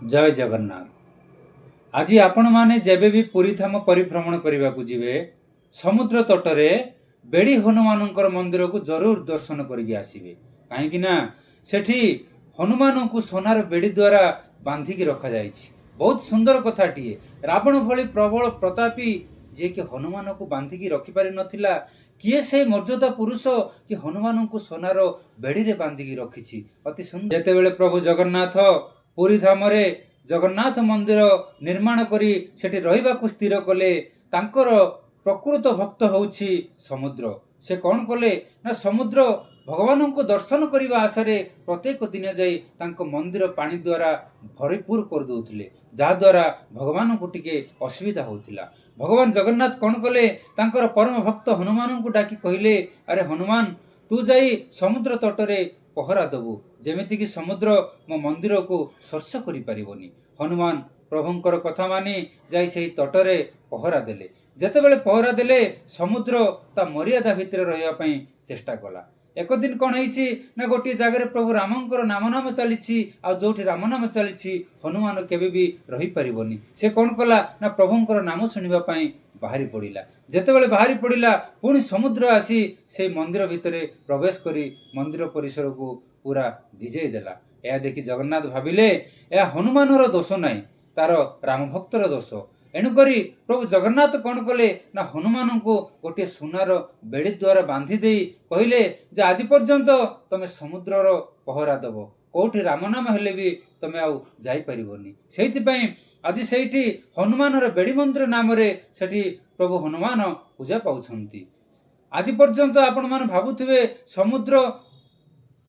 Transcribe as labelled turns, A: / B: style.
A: जय जगन्नाथ। आज आपण माने जेबे भी पुरी धाम परिभ्रमण करने को जीवे समुद्र तटरे बेड़ी हनुमानंकर मंदिर को जरूर दर्शन करके आसीबे। कहीं ना सेठी हनुमान को सोनार बेड़ी द्वारा बांधिकी रखा जाइछि। बहुत सुंदर कथाटीए। रावण भली प्रबल प्रतापी जे कि हनुमान को बांधिकी रखि पारि नथिला, किए से मर्यादा पुरुष कि हनुमान को सोनार बेड़ी रे बांधिकी रखिछि। अति सुंदर। जेतेबेले प्रभु जगन्नाथ पुरी धाम रे जगन्नाथ मंदिर निर्माण करी सेठी रहिबाकु स्थिर कले, तांकर प्रकृत भक्त होउछि समुद्र। से कौन कले ना समुद्र भगवान को दर्शन करने आशारे प्रत्येक दिन जाई तांको मंदिर पानी द्वारा भरपूर कर दउथिले, जहा द्वारा भगवान को टिके असुविधा होउथिला। भगवान जगन्नाथ कौन कले, तांकर परम भक्त हनुमान को डाकी कहले, अरे हनुमान तू जाई समुद्र तटरे पहरा दबु, जेमिति कि समुद्र मो मंदिर को स्पर्श करि परिबोनी। हनुमान प्रभुंकर कथा मानी जाई सेही तटरे पहरा देले। जेतेबेले पहरा देले समुद्र ता मर्यादा भितर रहिया पई चेष्टा कला। एक दिन कौन है ना गोटे जगह प्रभु रामंकर नाम नाम चली आ जोठी राम नाम चली हनुमान केबे भी रही परिबोनी। से कौन कला ना प्रभुंकर नाम सुनिबा पई बाहरी पड़िला। जेतेबेले बाहरी पड़िला पुणी समुद्र आसी से मंदिर भितरे प्रवेश करी मंदिर परिसर को पूरा भिजई देला। यह देखि जगन्नाथ भाविले यह हनुमानर दोष नाई, तार राम भक्तर दोष। एणुकरी प्रभु जगन्नाथ कौन कले ना हनुमान को गोटे सुनार बेड़ी द्वारा बांधि दे कहले जे आज पर्यंत तमे समुद्रर पहरा दब, कोठी राम नाम हेले भी तमे आउ जाई परिबोनी। सेहितिपई आज सेठी हनुमानर बेड़ी मंदिर नाम रे सेठी प्रभु हनुमान पूजा पाउछंती। आज पर्यंत आपण माने भाबुथिबे समुद्र